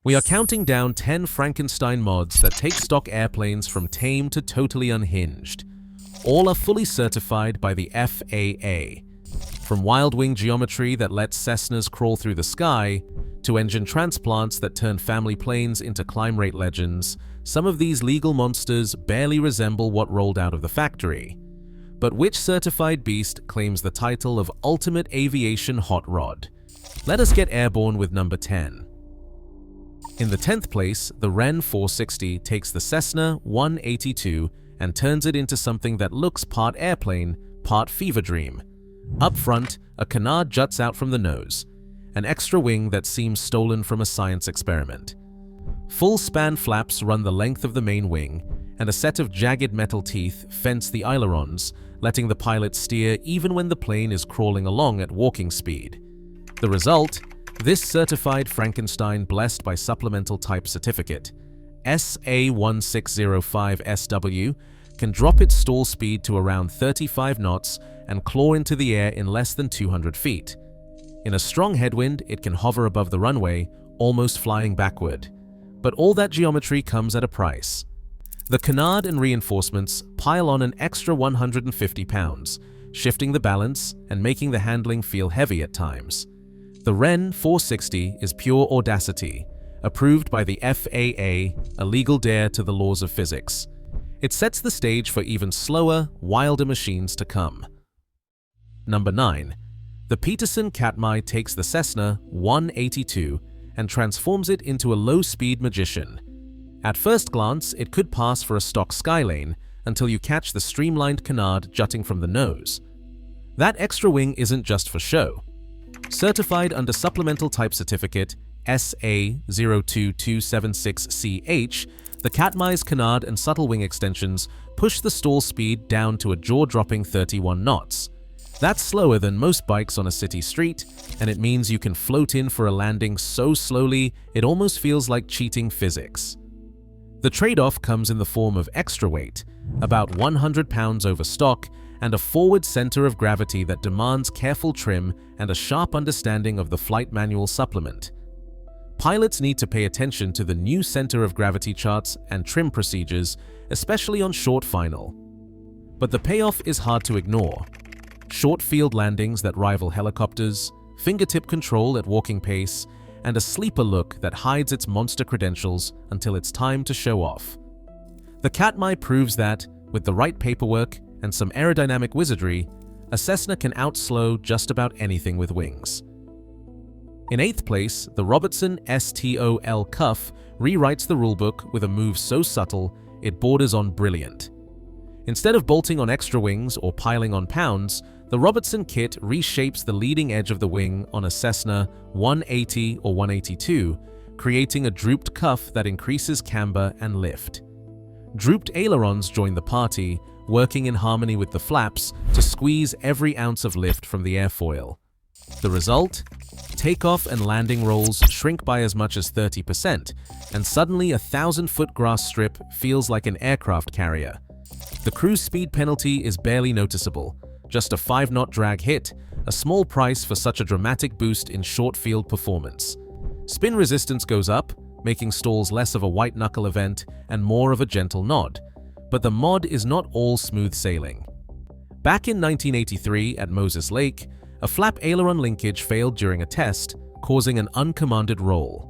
We are counting down 10 Frankenstein mods that take stock airplanes from tame to totally unhinged. All are fully certified by the FAA. From wild wing geometry that lets Cessnas crawl through the sky, to engine transplants that turn family planes into climb rate legends, some of these legal monsters barely resemble what rolled out of the factory. But which certified beast claims the title of Ultimate Aviation Hot Rod? Let us get airborne with number 10. In the 10th place, the Wren 460 takes the Cessna 182 and turns it into something that looks part airplane, part fever dream. Up front, a canard juts out from the nose, an extra wing that seems stolen from a science experiment. Full-span flaps run the length of the main wing, and a set of jagged metal teeth fence the ailerons, letting the pilot steer even when the plane is crawling along at walking speed. The result? This certified Frankenstein blessed by Supplemental Type Certificate, SA1605SW, can drop its stall speed to around 35 knots and claw into the air in less than 200 feet. In a strong headwind, it can hover above the runway, almost flying backward. But all that geometry comes at a price. The canard and reinforcements pile on an extra 150 pounds, shifting the balance and making the handling feel heavy at times. The Wren 460 is pure audacity, approved by the FAA, a legal dare to the laws of physics. It sets the stage for even slower, wilder machines to come. Number 9. The Peterson Catmai takes the Cessna 182 and transforms it into a low-speed magician. At first glance, it could pass for a stock skylane until you catch the streamlined canard jutting from the nose. That extra wing isn't just for show. Certified under Supplemental Type Certificate SA02276CH, the Catmai's canard and subtle wing extensions push the stall speed down to a jaw-dropping 31 knots. That's slower than most bikes on a city street, and it means you can float in for a landing so slowly it almost feels like cheating physics. The trade-off comes in the form of extra weight, about 100 pounds over stock, and a forward center of gravity that demands careful trim and a sharp understanding of the flight manual supplement. Pilots need to pay attention to the new center of gravity charts and trim procedures, especially on short final. But the payoff is hard to ignore. Short field landings that rival helicopters, fingertip control at walking pace, and a sleeper look that hides its monster credentials until it's time to show off. The Catmai proves that, with the right paperwork and some aerodynamic wizardry, a Cessna can outslow just about anything with wings. In 8th place, the Robertson STOL cuff rewrites the rulebook with a move so subtle it borders on brilliant. Instead of bolting on extra wings or piling on pounds, the Robertson kit reshapes the leading edge of the wing on a Cessna 180 or 182, creating a drooped cuff that increases camber and lift. Drooped ailerons join the party, working in harmony with the flaps to squeeze every ounce of lift from the airfoil. The result? Takeoff and landing rolls shrink by as much as 30%, and suddenly a 1,000-foot grass strip feels like an aircraft carrier. The cruise speed penalty is barely noticeable, just a 5-knot drag hit, a small price for such a dramatic boost in short field performance. Spin resistance goes up, making stalls less of a white-knuckle event and more of a gentle nod. But the mod is not all smooth sailing. Back in 1983 at Moses Lake, a flap aileron linkage failed during a test, causing an uncommanded roll.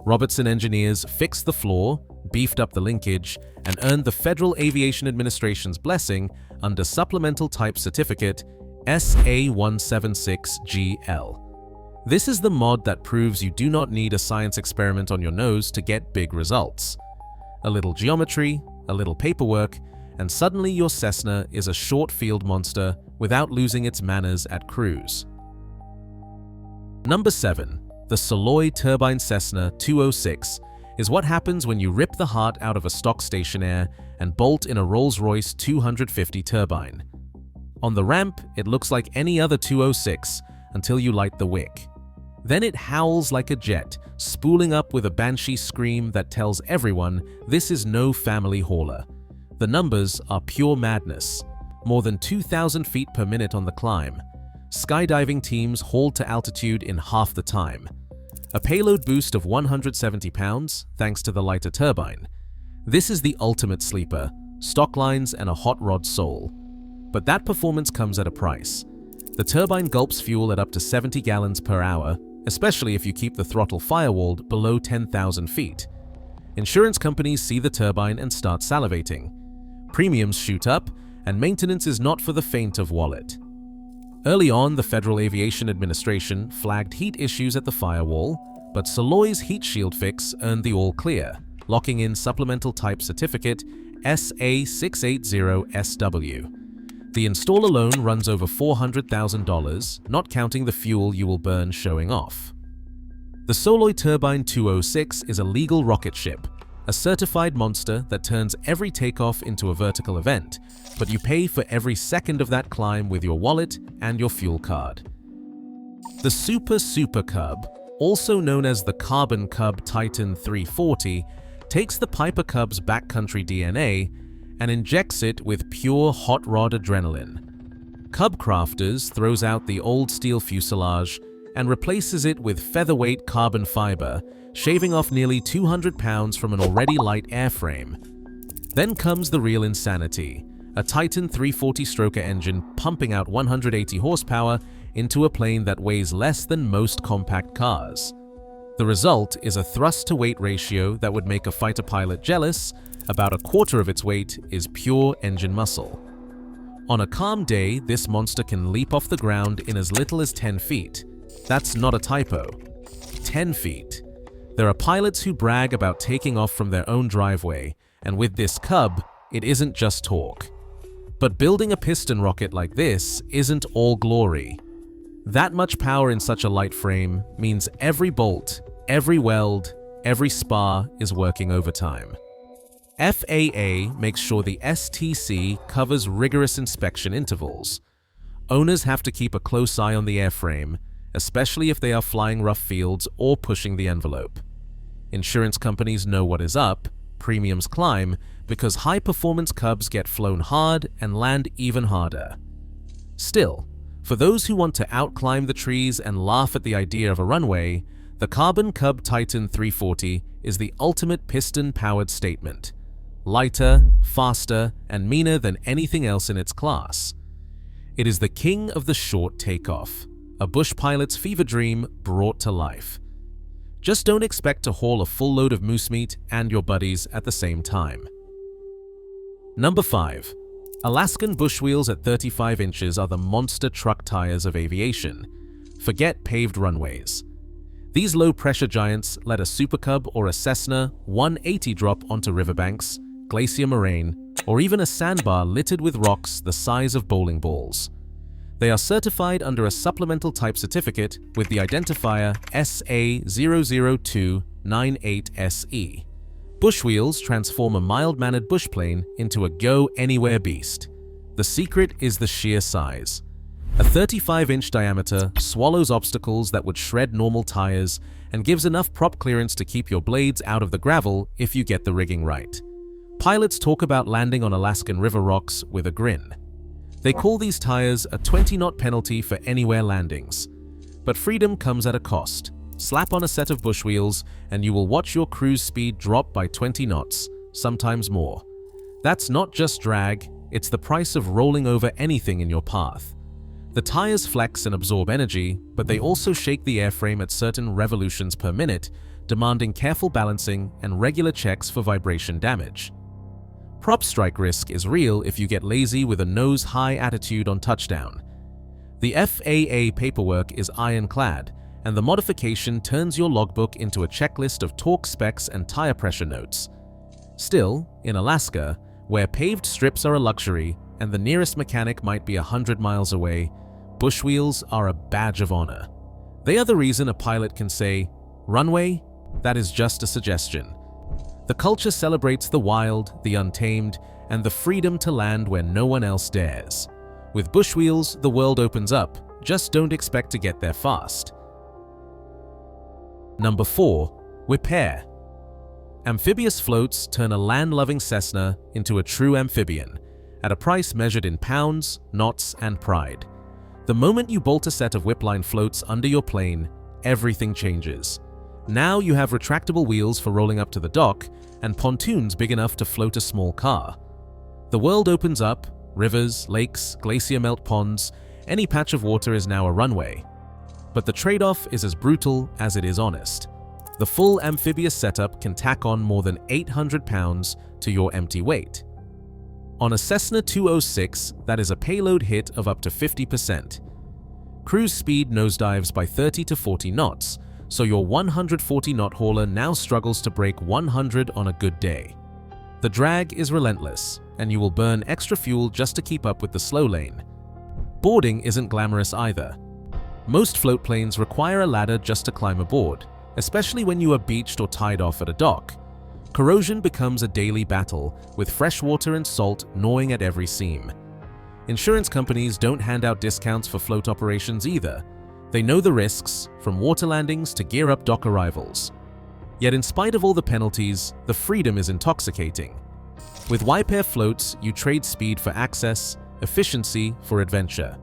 Robertson engineers fixed the flaw, beefed up the linkage, and earned the Federal Aviation Administration's blessing under Supplemental Type Certificate SA176GL. This is the mod that proves you do not need a science experiment on your nose to get big results. A little geometry, a little paperwork, and suddenly your Cessna is a short field monster without losing its manners at cruise. Number 7. The Soloy Turbine Cessna 206 is what happens when you rip the heart out of a stock Stationair and bolt in a Rolls-Royce 250 Turbine. On the ramp, it looks like any other 206 until you light the wick. Then it howls like a jet, spooling up with a banshee scream that tells everyone this is no family hauler. The numbers are pure madness. More than 2,000 feet per minute on the climb. Skydiving teams hauled to altitude in half the time. A payload boost of 170 pounds thanks to the lighter turbine. This is the ultimate sleeper, stock lines and a hot rod sole. But that performance comes at a price. The turbine gulps fuel at up to 70 gallons per hour, especially if you keep the throttle firewalled below 10,000 feet. Insurance companies see the turbine and start salivating. Premiums shoot up, and maintenance is not for the faint of wallet. Early on, the Federal Aviation Administration flagged heat issues at the firewall, but Soloy's heat shield fix earned the all clear, locking in Supplemental Type Certificate SA680SW. The install alone runs over $400,000, not counting the fuel you will burn showing off. The Soloy Turbine 206 is a legal rocket ship, a certified monster that turns every takeoff into a vertical event, but you pay for every second of that climb with your wallet and your fuel card. The Super Cub, also known as the Carbon Cub Titan 340, takes the Piper Cub's backcountry DNA and injects it with pure hot rod adrenaline. Cub Crafters throws out the old steel fuselage and replaces it with featherweight carbon fiber, shaving off nearly 200 pounds from an already light airframe. Then comes the real insanity, a Titan 340 stroker engine pumping out 180 horsepower into a plane that weighs less than most compact cars. The result is a thrust-to-weight ratio that would make a fighter pilot jealous. About a quarter of its weight is pure engine muscle. On a calm day, this monster can leap off the ground in as little as 10 feet. That's not a typo. 10 feet. There are pilots who brag about taking off from their own driveway, and with this Cub, it isn't just talk. But building a piston rocket like this isn't all glory. That much power in such a light frame means every bolt, every weld, every spar is working overtime. FAA makes sure the STC covers rigorous inspection intervals. Owners have to keep a close eye on the airframe, especially if they are flying rough fields or pushing the envelope. Insurance companies know what is up, premiums climb, because high-performance Cubs get flown hard and land even harder. Still, for those who want to outclimb the trees and laugh at the idea of a runway, the Carbon Cub Titan 340 is the ultimate piston-powered statement. Lighter, faster, and meaner than anything else in its class. It is the king of the short takeoff, a bush pilot's fever dream brought to life. Just don't expect to haul a full load of moose meat and your buddies at the same time. Number 5. Alaskan Bushwheels at 35 inches are the monster truck tires of aviation. Forget paved runways. These low-pressure giants let a Super Cub or a Cessna 180 drop onto riverbanks, glacier moraine, or even a sandbar littered with rocks the size of bowling balls. They are certified under a Supplemental Type Certificate with the identifier SA00298SE. Bushwheels transform a mild-mannered bush plane into a go-anywhere beast. The secret is the sheer size. A 35-inch diameter swallows obstacles that would shred normal tires and gives enough prop clearance to keep your blades out of the gravel if you get the rigging right. Pilots talk about landing on Alaskan river rocks with a grin. They call these tires a 20-knot penalty for anywhere landings. But freedom comes at a cost. Slap on a set of bushwheels and you will watch your cruise speed drop by 20 knots, sometimes more. That's not just drag, it's the price of rolling over anything in your path. The tires flex and absorb energy, but they also shake the airframe at certain revolutions per minute, demanding careful balancing and regular checks for vibration damage. Prop strike risk is real if you get lazy with a nose-high attitude on touchdown. The FAA paperwork is ironclad, and the modification turns your logbook into a checklist of torque specs and tire pressure notes. Still, in Alaska, where paved strips are a luxury and the nearest mechanic might be 100 miles away, bushwheels are a badge of honor. They are the reason a pilot can say, "Runway? That is just a suggestion." The culture celebrates the wild, the untamed, and the freedom to land where no one else dares. With bushwheels, the world opens up, just don't expect to get there fast. Number 4. Wipaire. Amphibious floats turn a land-loving Cessna into a true amphibian, at a price measured in pounds, knots, and pride. The moment you bolt a set of whipline floats under your plane, everything changes. Now you have retractable wheels for rolling up to the dock and pontoons big enough to float a small car. The world opens up, rivers, lakes, glacier melt ponds, any patch of water is now a runway. But the trade-off is as brutal as it is honest. The full amphibious setup can tack on more than 800 pounds to your empty weight. On a Cessna 206, that is a payload hit of up to 50%. Cruise speed nosedives by 30 to 40 knots, so your 140-knot hauler now struggles to break 100 on a good day. The drag is relentless, and you will burn extra fuel just to keep up with the slow lane. Boarding isn't glamorous either. Most float planes require a ladder just to climb aboard, especially when you are beached or tied off at a dock. Corrosion becomes a daily battle, with fresh water and salt gnawing at every seam. Insurance companies don't hand out discounts for float operations either. They know the risks, from water landings to gear-up dock arrivals. Yet in spite of all the penalties, the freedom is intoxicating. With Wipaire floats, you trade speed for access, efficiency for adventure.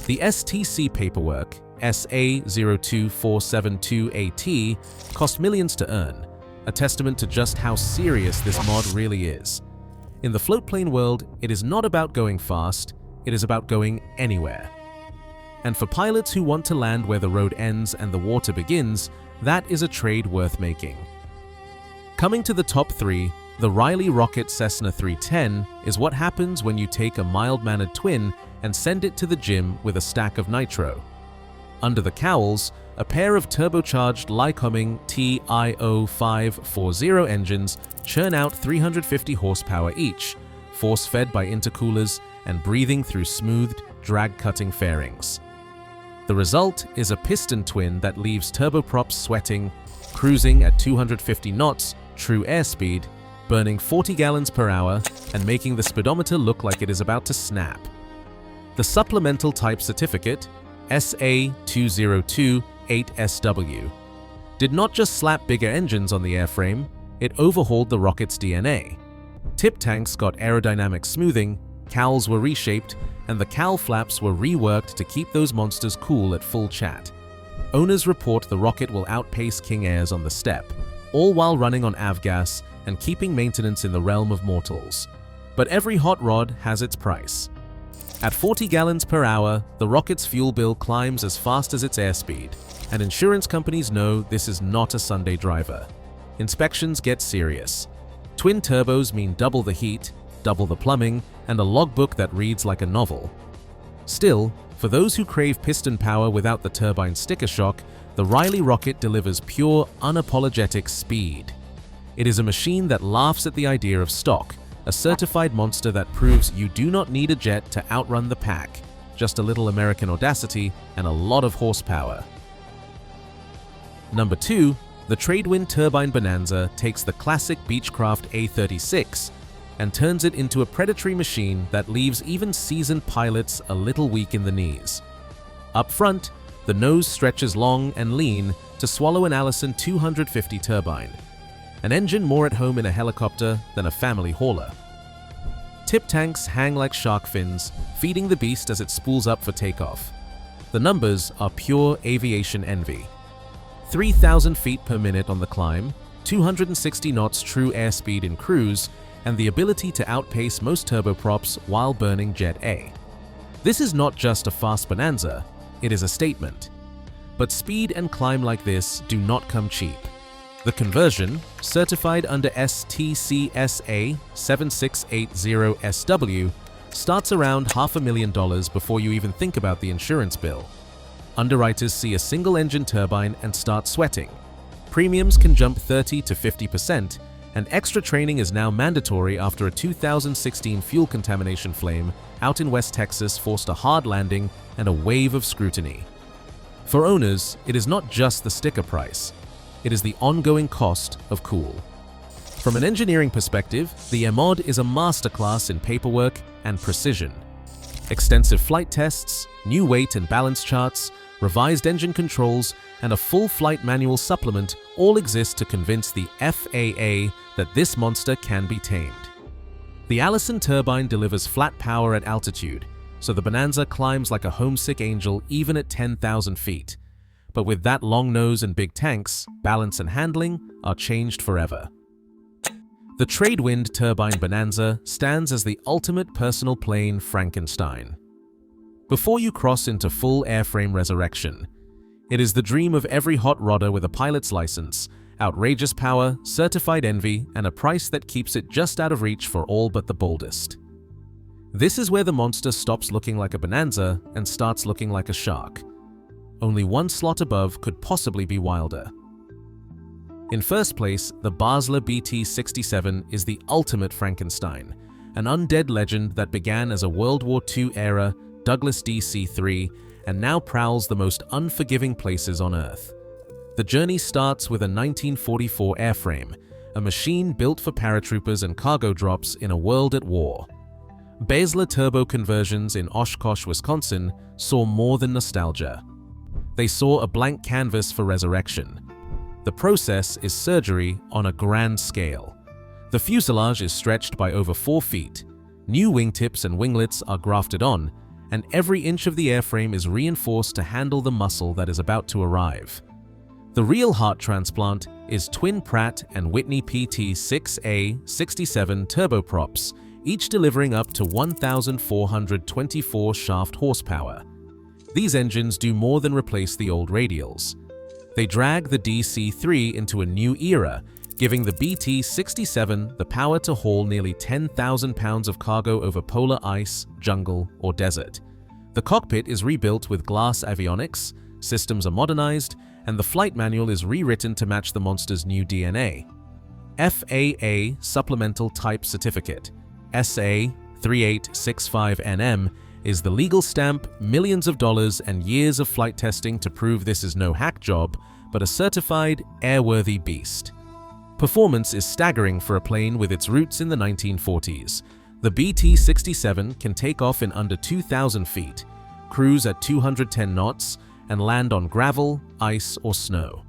The STC paperwork, SA02472AT, cost millions to earn, a testament to just how serious this mod really is. In the floatplane world, it is not about going fast, it is about going anywhere. And for pilots who want to land where the road ends and the water begins, that is a trade worth making. Coming to the top 3, the Riley Rocket Cessna 310 is what happens when you take a mild-mannered twin and send it to the gym with a stack of nitro. Under the cowls, a pair of turbocharged Lycoming TIO540 engines churn out 350 horsepower each, force-fed by intercoolers and breathing through smoothed, drag-cutting fairings. The result is a piston twin that leaves turboprops sweating, cruising at 250 knots, true airspeed, burning 40 gallons per hour, and making the speedometer look like it is about to snap. The Supplemental Type Certificate, SA2028SW, did not just slap bigger engines on the airframe, it overhauled the rocket's DNA. Tip tanks got aerodynamic smoothing, cowls were reshaped, and the cowl flaps were reworked to keep those monsters cool at full chat. Owners report the rocket will outpace King Airs on the step, all while running on avgas and keeping maintenance in the realm of mortals. But every hot rod has its price. At 40 gallons per hour, the rocket's fuel bill climbs as fast as its airspeed, and insurance companies know this is not a Sunday driver. Inspections get serious. Twin turbos mean double the heat, double the plumbing, and a logbook that reads like a novel. Still, for those who crave piston power without the turbine sticker shock, the Riley rocket delivers pure, unapologetic speed. It is a machine that laughs at the idea of stock, a certified monster that proves you do not need a jet to outrun the pack, just a little American audacity and a lot of horsepower. Number 2, the Tradewind Turbine Bonanza takes the classic Beechcraft A36 and turns it into a predatory machine that leaves even seasoned pilots a little weak in the knees. Up front, the nose stretches long and lean to swallow an Allison 250 turbine, an engine more at home in a helicopter than a family hauler. Tip tanks hang like shark fins, feeding the beast as it spools up for takeoff. The numbers are pure aviation envy. 3,000 feet per minute on the climb, 260 knots true airspeed in cruise, and the ability to outpace most turboprops while burning Jet A. This is not just a fast bonanza, it is a statement. But speed and climb like this do not come cheap. The conversion, certified under STC SA 7680SW, starts around $500,000 before you even think about the insurance bill. Underwriters see a single-engine turbine and start sweating. Premiums can jump 30 to 50%, and extra training is now mandatory after a 2016 fuel contamination flame out in West Texas forced a hard landing and a wave of scrutiny. For owners, it is not just the sticker price. It is the ongoing cost of cool. From an engineering perspective, the MOD is a masterclass in paperwork and precision. Extensive flight tests, new weight and balance charts, revised engine controls, and a full flight manual supplement all exist to convince the FAA that this monster can be tamed. The Allison turbine delivers flat power at altitude, so the Bonanza climbs like a homesick angel even at 10,000 feet. but with that long nose and big tanks, balance and handling are changed forever. The Tradewind Turbine Bonanza stands as the ultimate personal plane Frankenstein. Before you cross into full airframe resurrection, it is the dream of every hot rodder with a pilot's license, outrageous power, certified envy, and a price that keeps it just out of reach for all but the boldest. This is where the monster stops looking like a bonanza and starts looking like a shark. Only one slot above could possibly be wilder. In first place, the Basler BT-67 is the ultimate Frankenstein, an undead legend that began as a World War II-era Douglas DC-3 and now prowls the most unforgiving places on Earth. The journey starts with a 1944 airframe, a machine built for paratroopers and cargo drops in a world at war. Basler turbo conversions in Oshkosh, Wisconsin saw more than nostalgia. They saw a blank canvas for resurrection. The process is surgery on a grand scale. The fuselage is stretched by over 4 feet, new wingtips and winglets are grafted on, and every inch of the airframe is reinforced to handle the muscle that is about to arrive. The real heart transplant is twin Pratt and Whitney PT-67 turboprops, each delivering up to 1,424 shaft horsepower. These engines do more than replace the old radials. They drag the DC-3 into a new era, giving the BT-67 the power to haul nearly 10,000 pounds of cargo over polar ice, jungle, or desert. The cockpit is rebuilt with glass avionics, systems are modernized, and the flight manual is rewritten to match the monster's new DNA. FAA Supplemental Type Certificate, SA3865NM, is the legal stamp, millions of dollars, and years of flight testing to prove this is no hack job, but a certified, airworthy beast. Performance is staggering for a plane with its roots in the 1940s. The BT-67 can take off in under 2,000 feet, cruise at 210 knots, and land on gravel, ice, or snow.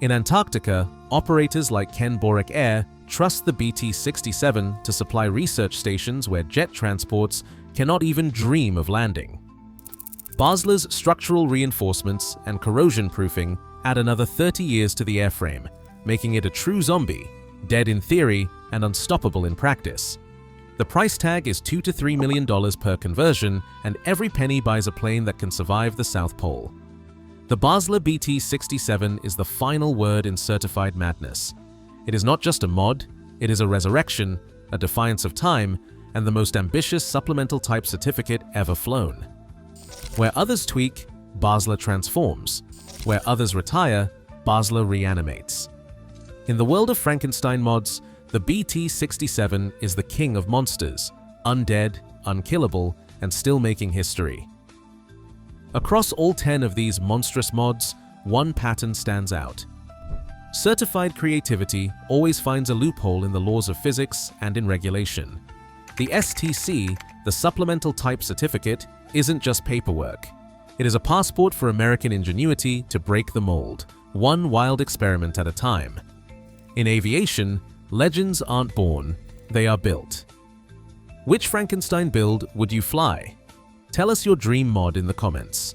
In Antarctica, operators like Ken Borak Air trust the BT-67 to supply research stations where jet transports cannot even dream of landing. Basler's structural reinforcements and corrosion proofing add another 30 years to the airframe, making it a true zombie, dead in theory and unstoppable in practice. The price tag is $2 to $3 million per conversion, and every penny buys a plane that can survive the South Pole. The Basler BT-67 is the final word in certified madness. It is not just a mod, it is a resurrection, a defiance of time, and the most ambitious supplemental type certificate ever flown. Where others tweak, Basler transforms. Where others retire, Basler reanimates. In the world of Frankenstein mods, the BT-67 is the king of monsters, undead, unkillable, and still making history. Across all 10 of these monstrous mods, one pattern stands out. Certified creativity always finds a loophole in the laws of physics and in regulation. The STC, the Supplemental Type Certificate, isn't just paperwork. It is a passport for American ingenuity to break the mold, one wild experiment at a time. In aviation, legends aren't born, they are built. Which Frankenstein build would you fly? Tell us your dream mod in the comments.